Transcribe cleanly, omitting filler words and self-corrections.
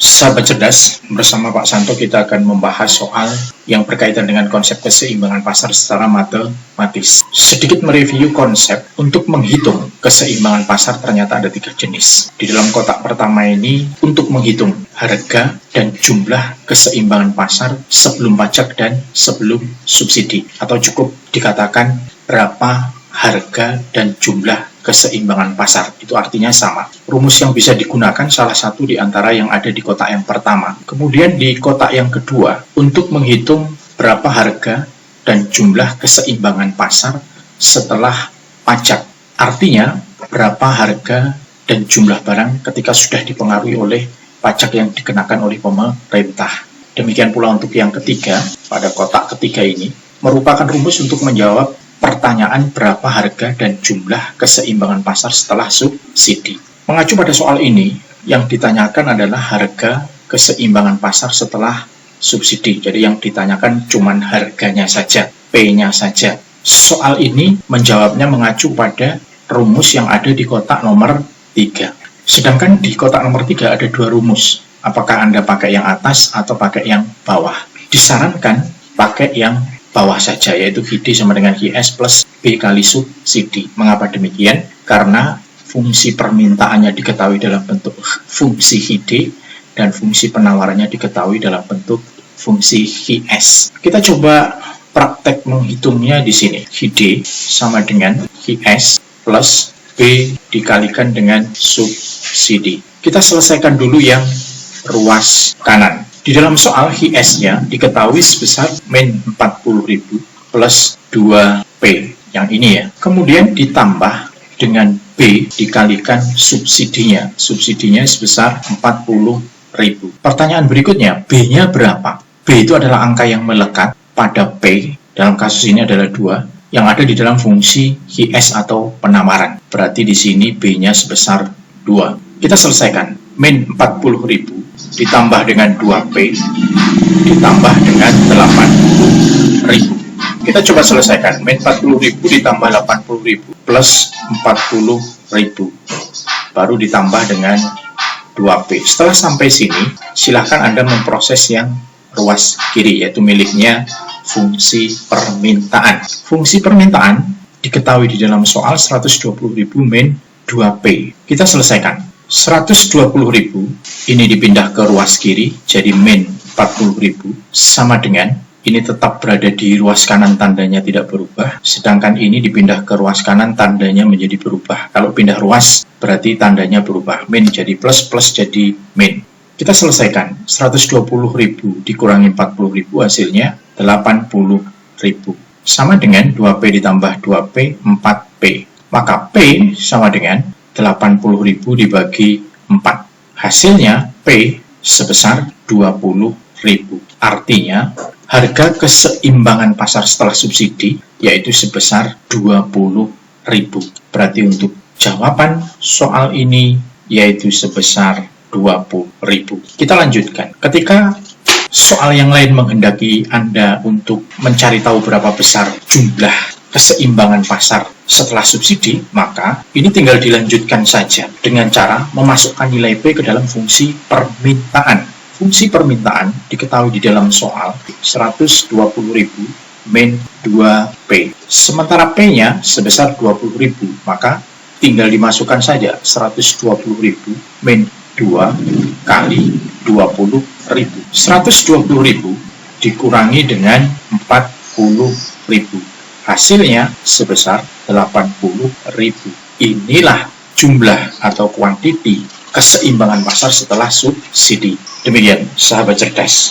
Sahabat cerdas, bersama Pak Santo kita akan membahas soal yang berkaitan dengan konsep keseimbangan pasar secara matematis. Sedikit mereview konsep untuk menghitung keseimbangan pasar ternyata ada 3 jenis. Di dalam kotak pertama ini untuk menghitung harga dan jumlah keseimbangan pasar sebelum pajak dan sebelum subsidi. Atau cukup dikatakan berapa harga dan jumlah keseimbangan pasar, itu artinya sama. Rumus yang bisa digunakan salah satu di antara yang ada di kotak yang pertama. Kemudian di kotak yang kedua, untuk menghitung berapa harga dan jumlah keseimbangan pasar setelah pajak. Artinya, berapa harga dan jumlah barang ketika sudah dipengaruhi oleh pajak yang dikenakan oleh pemerintah. Demikian pula untuk yang ketiga, pada kotak ketiga ini, merupakan rumus untuk menjawab pertanyaan berapa harga dan jumlah keseimbangan pasar setelah subsidi. Mengacu pada soal ini, yang ditanyakan adalah harga keseimbangan pasar setelah subsidi. Jadi yang ditanyakan cuma harganya saja, P-nya saja. Soal ini menjawabnya mengacu pada rumus yang ada di kotak nomor 3. Sedangkan di kotak nomor 3 ada 2 rumus. Apakah Anda pakai yang atas atau pakai yang bawah? Disarankan pakai yang bawah saja, yaitu HD sama dengan HS plus B kali subsidi. Mengapa demikian? Karena fungsi permintaannya diketahui dalam bentuk fungsi HD dan fungsi penawarannya diketahui dalam bentuk fungsi HS. Kita coba praktek menghitungnya di sini. HD sama dengan HS plus B dikalikan dengan subsidi. Kita selesaikan dulu yang ruas kanan. Di dalam soal HS-nya diketahui sebesar min 40.000 plus 2P, yang ini ya. Kemudian ditambah dengan B dikalikan subsidinya. Subsidinya sebesar 40.000. Pertanyaan berikutnya, B-nya berapa? B itu adalah angka yang melekat pada P, dalam kasus ini adalah 2, yang ada di dalam fungsi HS atau penawaran. Berarti di sini B-nya sebesar 2. Kita selesaikan. Min 40.000 ditambah dengan 2P ditambah dengan 80.000. Kita coba selesaikan. Min 40.000 ditambah 80.000 plus 40.000 baru ditambah dengan 2P. Setelah sampai sini, silakan Anda memproses yang ruas kiri, yaitu miliknya fungsi permintaan. Fungsi permintaan diketahui di dalam soal 120.000 min 2P. Kita selesaikan. 120.000 ini dipindah ke ruas kiri jadi min 40.000 sama dengan ini tetap berada di ruas kanan, tandanya tidak berubah, sedangkan ini dipindah ke ruas kanan, tandanya menjadi berubah. Kalau pindah ruas berarti tandanya berubah, min jadi plus, plus jadi min. Kita selesaikan. 120.000 dikurangi 40.000 hasilnya 80.000 sama dengan 2P ditambah 2P 4P. Maka P sama dengan 80.000 dibagi 4. Hasilnya P sebesar 20.000. Artinya, harga keseimbangan pasar setelah subsidi yaitu sebesar 20.000. Berarti untuk jawaban soal ini yaitu sebesar 20.000. Kita lanjutkan. Ketika soal yang lain menghendaki Anda untuk mencari tahu berapa besar jumlah keseimbangan pasar setelah subsidi, maka ini tinggal dilanjutkan saja dengan cara memasukkan nilai P ke dalam fungsi permintaan. Fungsi permintaan diketahui di dalam soal 120.000 min 2P. Sementara P-nya sebesar 20.000, maka tinggal dimasukkan saja 120.000 min 2 kali 20.000. 120.000 dikurangi dengan 40.000. Hasilnya sebesar 80.000. Inilah jumlah atau kuantiti keseimbangan pasar setelah subsidi. Demikian, sahabat cerdas.